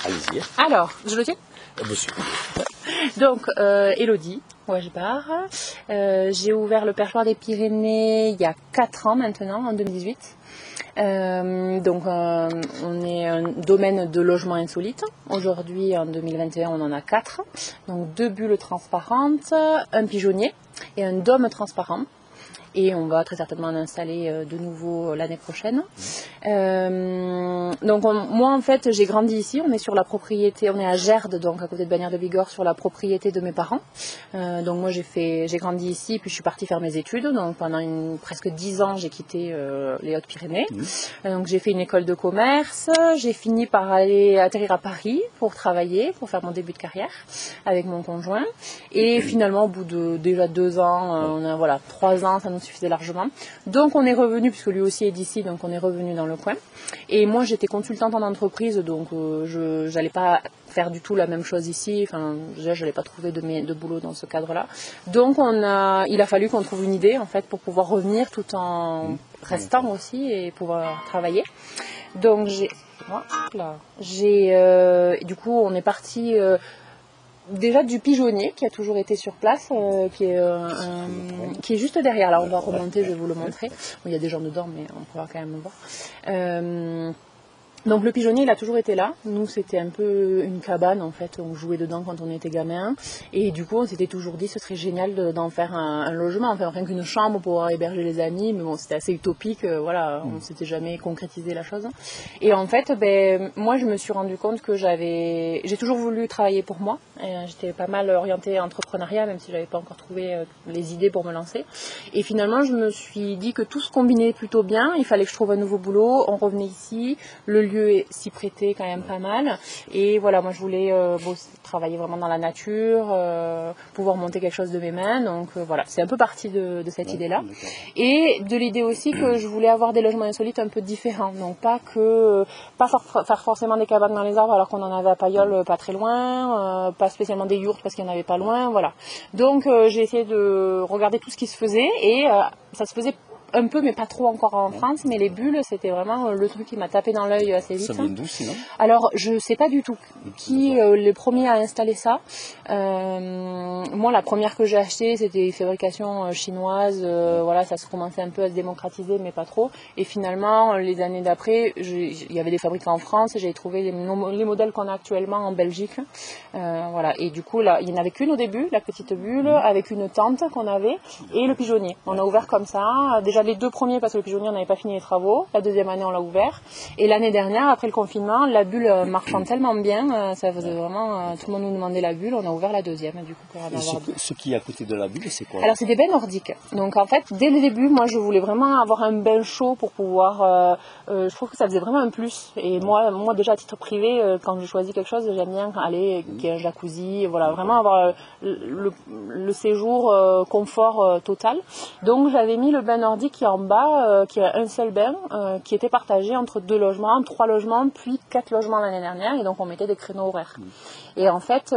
Allez-y. Alors, je le tiens. Monsieur. Donc, Elodie Wajbar. J'ai ouvert le perchoir des Pyrénées il y a 4 ans maintenant, en 2018. On est un domaine de logement insolite. Aujourd'hui, en 2021, on en a 4. Donc 2 bulles transparentes, un pigeonnier et un dôme transparent. Et on va très certainement en installer de nouveau l'année prochaine. Moi en fait j'ai grandi ici, on est sur la propriété, on est à Gerde, donc à côté de Bagnères de Bigorre, sur la propriété de mes parents. Donc moi j'ai grandi ici, puis je suis partie faire mes études. Donc pendant presque 10 ans j'ai quitté les Hautes-Pyrénées. Donc j'ai fait une école de commerce, j'ai fini par aller atterrir à Paris pour travailler, pour faire mon début de carrière avec mon conjoint. Et finalement au bout de déjà 2 ans, 3 ans ça nous suffisait largement. Donc on est revenu, puisque lui aussi est d'ici, donc on est revenu dans le coin. Et moi j'étais consultante en entreprise, donc je n'allais pas faire du tout la même chose ici. Enfin, déjà je n'allais pas trouver de boulot dans ce cadre-là. Donc il a fallu qu'on trouve une idée en fait pour pouvoir revenir tout en restant aussi et pouvoir travailler. Donc du coup on est parti. Déjà du pigeonnier qui a toujours été sur place, qui est juste derrière. Là, on va remonter, je vais vous le montrer. Bon, il y a des gens dedans, mais on pourra quand même le voir. Donc le pigeonnier, il a toujours été là. Nous, c'était un peu une cabane, en fait. On jouait dedans quand on était gamin. Et du coup, on s'était toujours dit, ce serait génial d'en faire un logement. Enfin, rien qu'une chambre pour pouvoir héberger les amis. Mais bon, c'était assez utopique. On ne s'était jamais concrétisé la chose. Et en fait, moi, je me suis rendu compte que j'ai toujours voulu travailler pour moi. J'étais pas mal orientée entrepreneuriat, même si j'avais pas encore trouvé les idées pour me lancer. Et finalement, je me suis dit que tout se combinait plutôt bien. Il fallait que je trouve un nouveau boulot. On revenait ici. Le lieu s'y prêtait quand même pas mal. Et voilà, moi je voulais travailler vraiment dans la nature, pouvoir monter quelque chose de mes mains. Donc voilà, c'est un peu parti de cette idée-là. Et de l'idée aussi que je voulais avoir des logements insolites un peu différents. Donc pas faire forcément des cabanes dans les arbres alors qu'on en avait à Pailleul pas très loin, pas spécialement des yourtes parce qu'il n'y en avait pas loin. Voilà. Donc j'ai essayé de regarder tout ce qui se faisait et ça se faisait un peu, mais pas trop encore en France, mais les bulles, c'était vraiment le truc qui m'a tapé dans l'œil assez vite. Ça vient d'où sinon? Alors, je sais pas du tout qui le premier a installé ça. Moi, la première que j'ai achetée, c'était fabrication chinoise. Voilà, ça se commençait un peu à se démocratiser, mais pas trop. Et finalement, les années d'après, il y avait des fabricants en France. J'ai trouvé les modèles qu'on a actuellement en Belgique. Voilà. Et du coup, là, il n'y en avait qu'une au début, la petite bulle, avec une tente qu'on avait, et le pigeonnier. On a ouvert comme ça. Déjà les 2 premiers parce que le pigeonnier on n'avait pas fini les travaux. La 2e année on l'a ouvert. Et l'année dernière, après le confinement, la bulle marchant tellement bien, ça faisait vraiment tout le monde nous demandait la bulle. On a ouvert la 2e du coup pour en avoir deux. Ce qui est à côté de la bulle, c'est quoi? Alors c'est des bains nordiques. Donc en fait dès le début, moi je voulais vraiment avoir un bain chaud pour pouvoir. Je trouve que ça faisait vraiment un plus. Et moi déjà à titre privé, quand je choisis quelque chose, j'aime bien aller qu'il y ait un jacuzzi. Voilà, vraiment avoir le séjour confort total. Donc j'avais mis le bain nordique qui est en bas, qui a un seul bain, qui était partagé entre 2 logements, 3 logements, puis 4 logements l'année dernière, et donc on mettait des créneaux horaires. Et en fait,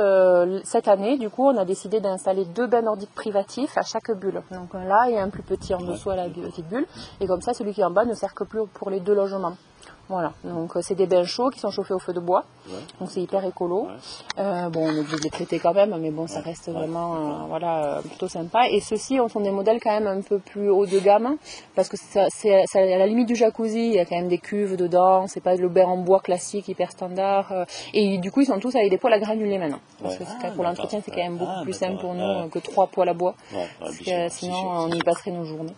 cette année, du coup, on a décidé d'installer 2 bains nordiques privatifs à chaque bulle. Donc un là et un plus petit en dessous à la petite bulle, et comme ça, celui qui est en bas ne sert que plus pour les 2 logements. Voilà, donc c'est des bains chauds qui sont chauffés au feu de bois, donc c'est hyper écolo. On est obligé de les traiter quand même, mais bon, ça reste vraiment plutôt sympa. Et ceux-ci sont des modèles quand même un peu plus haut de gamme, parce que c'est à la limite du jacuzzi, il y a quand même des cuves dedans, c'est pas le bain en bois classique, hyper standard. Et du coup, ils sont tous avec des poêles à granulés maintenant, parce que pour l'entretien, c'est quand même beaucoup plus simple pour nous que 3 poêles à bois, parce que sinon on y passerait nos journées.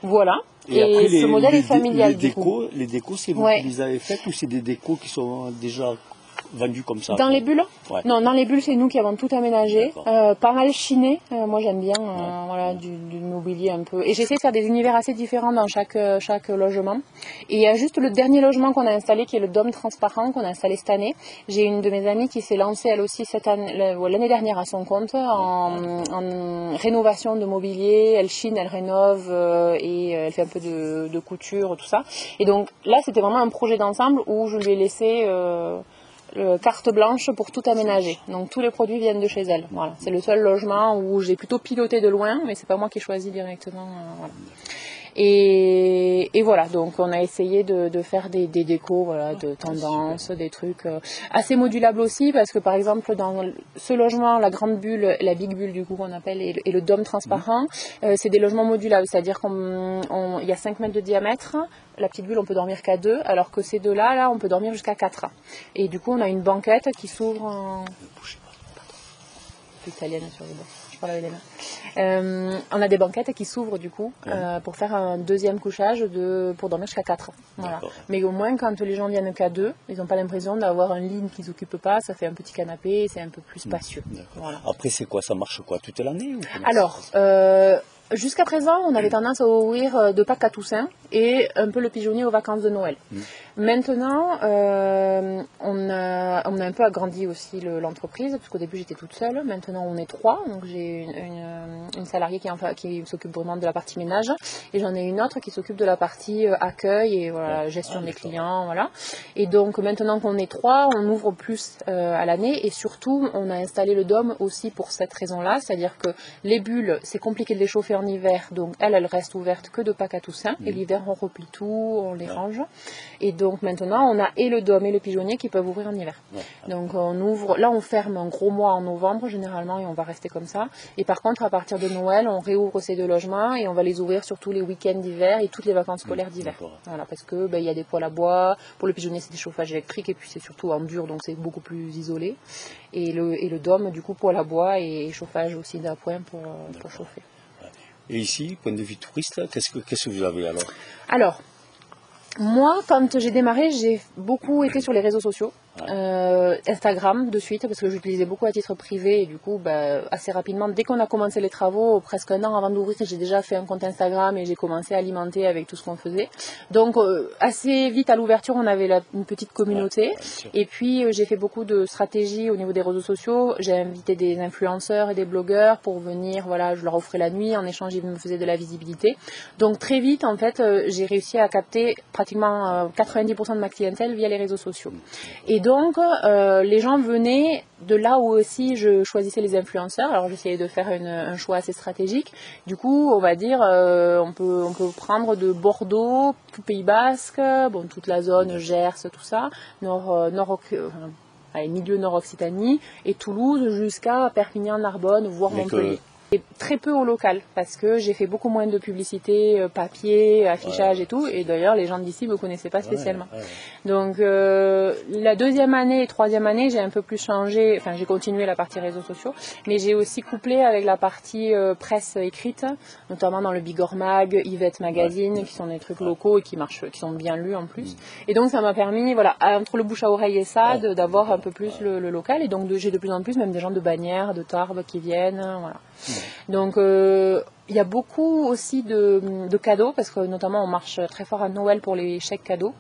Voilà. Et après, ce modèle est familial les décos, c'est vous qui les avez faites ou c'est des décos qui sont déjà vendus comme ça? Dans les bulles? Non, dans les bulles, c'est nous qui avons tout aménagé. Pas mal chiné. Moi, j'aime bien du mobilier un peu. Et j'essaie de faire des univers assez différents dans chaque logement. Et il y a juste le dernier logement qu'on a installé, qui est le dôme transparent qu'on a installé cette année. J'ai une de mes amies qui s'est lancée, elle aussi, l'année dernière à son compte, en rénovation de mobilier. Elle chine, elle rénove et elle fait un peu de couture, tout ça. Et donc là, c'était vraiment un projet d'ensemble où je lui ai laissé... carte blanche pour tout aménager. Donc tous les produits viennent de chez elle. Voilà. C'est le seul logement où j'ai plutôt piloté de loin, mais c'est pas moi qui ai choisi directement. Voilà. Et voilà, donc on a essayé de faire des décos, voilà, de tendance, des trucs assez modulables aussi, parce que par exemple dans ce logement, la grande bulle, la big bulle du coup qu'on appelle, et le dôme transparent, c'est des logements modulables, c'est-à-dire qu'il y a 5 mètres de diamètre, la petite bulle on peut dormir qu'à 2, alors que ces deux-là, là on peut dormir jusqu'à 4. Et du coup on a une banquette qui s'ouvre en... italienne sur les bords. Je parle avec les mains. On a des banquettes qui s'ouvrent du coup pour faire un deuxième couchage pour dormir jusqu'à 4. Voilà. Mais au moins quand les gens viennent qu'à 2, ils n'ont pas l'impression d'avoir un lit qui ne s'occupe pas, ça fait un petit canapé, c'est un peu plus spacieux. Voilà. Après c'est quoi, ça marche quoi toute l'année ou alors, jusqu'à présent, on avait tendance à ouvrir de Pâques à Toussaint et un peu le pigeonnier aux vacances de Noël. Maintenant, on a un peu agrandi aussi l'entreprise, parce qu'au début j'étais toute seule. Maintenant on est 3, donc j'ai une salariée qui s'occupe vraiment de la partie ménage, et j'en ai une autre qui s'occupe de la partie accueil et voilà, gestion des clients. Voilà. Et donc maintenant qu'on est 3, on ouvre plus à l'année, et surtout on a installé le dôme aussi pour cette raison-là, c'est-à-dire que les bulles, c'est compliqué de les chauffer en hiver, donc elles restent ouvertes que de Pâques à Toussaint, et l'hiver on replie tout, on les range. Et donc maintenant, on a et le dôme et le pigeonnier qui peuvent ouvrir en hiver. Donc on ouvre, là on ferme un gros mois en novembre généralement, et on va rester comme ça. Et par contre, à partir de Noël, on réouvre ces 2 logements et on va les ouvrir sur tous les week-ends d'hiver et toutes les vacances scolaires d'hiver. Voilà, parce que il y a des poêles à bois. Pour le pigeonnier, c'est des chauffages électriques, et puis c'est surtout en dur, donc c'est beaucoup plus isolé. Et le dôme, du coup, poêle à bois et chauffage aussi d'appoint pour chauffer. Et ici, point de vue touriste, qu'est-ce que vous avez alors? Alors, moi, quand j'ai démarré, j'ai beaucoup été sur les réseaux sociaux. Instagram de suite, parce que j'utilisais beaucoup à titre privé, et du coup assez rapidement, dès qu'on a commencé les travaux, presque un an avant d'ouvrir, j'ai déjà fait un compte Instagram et j'ai commencé à alimenter avec tout ce qu'on faisait. Donc assez vite à l'ouverture, on avait une petite communauté, et puis j'ai fait beaucoup de stratégies au niveau des réseaux sociaux. J'ai invité des influenceurs et des blogueurs pour venir, voilà, je leur offrais la nuit, en échange ils me faisaient de la visibilité. Donc très vite en fait, j'ai réussi à capter pratiquement 90% de ma clientèle via les réseaux sociaux. Et donc, les gens venaient de là où aussi je choisissais les influenceurs. Alors, j'essayais de faire un choix assez stratégique. Du coup, on va dire, on peut prendre de Bordeaux, tout Pays Basque, bon, toute la zone Gers, tout ça, milieu Nord-Occitanie, et Toulouse jusqu'à Perpignan, Narbonne, voire Montpellier. Et très peu au local, parce que j'ai fait beaucoup moins de publicité, papier, affichage et tout, et d'ailleurs les gens d'ici ne me connaissaient pas spécialement. Donc la 2e année et 3e année, j'ai un peu plus changé, enfin j'ai continué la partie réseaux sociaux, mais j'ai aussi couplé avec la partie presse écrite, notamment dans le Bigorre Mag, Yvette Magazine, qui sont des trucs locaux et qui sont bien lus en plus. Et donc ça m'a permis, voilà, entre le bouche à oreille et ça, d'avoir un peu plus le local, et donc j'ai de plus en plus même des gens de Bagnères, de Tarbes qui viennent, voilà. Donc il y a beaucoup aussi de cadeaux, parce que notamment on marche très fort à Noël pour les chèques cadeaux,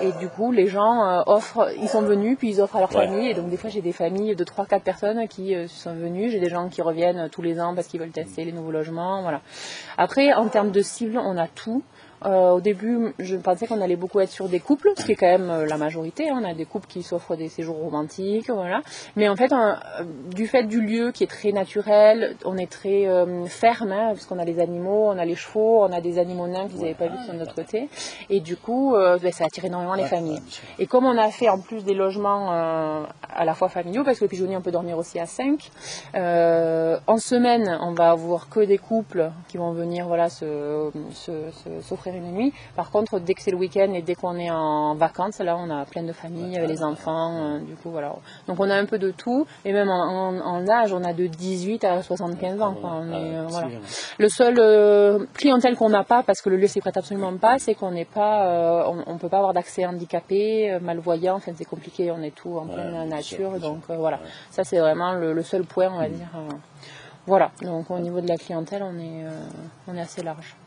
et du coup les gens offrent, ils sont venus puis ils offrent à leur famille, et donc des fois j'ai des familles de 3-4 personnes qui sont venues, j'ai des gens qui reviennent tous les ans parce qu'ils veulent tester les nouveaux logements, voilà. Après en termes de cible, on a tout. Au début, je pensais qu'on allait beaucoup être sur des couples, ce qui est quand même la majorité. On a des couples qui s'offrent des séjours romantiques, voilà. Mais en fait, du fait du lieu qui est très naturel, on est très ferme, parce qu'on a les animaux, on a les chevaux, on a des animaux nains que vous n'avez pas vus sur notre côté. Et du coup, ça attire énormément les familles. Et comme on a fait en plus des logements à la fois familiaux, parce que le pigeonnier, on peut dormir aussi à 5, en semaine, on va avoir que des couples qui vont venir, voilà, s'offrir une nuit. Par contre, dès que c'est le week-end et dès qu'on est en vacances, là on a plein de familles, les enfants, du coup voilà. Donc on a un peu de tout, et même en âge, on a de 18 à 75 ans. Quoi. Voilà. Le seul clientèle qu'on n'a pas, parce que le lieu s'y prête absolument pas, c'est qu'on n'est pas, on peut pas avoir d'accès handicapé, malvoyant, enfin c'est compliqué, on est tout en pleine nature, donc voilà. Ça c'est vraiment le seul point, on va dire. Voilà, donc au niveau de la clientèle, on est assez large.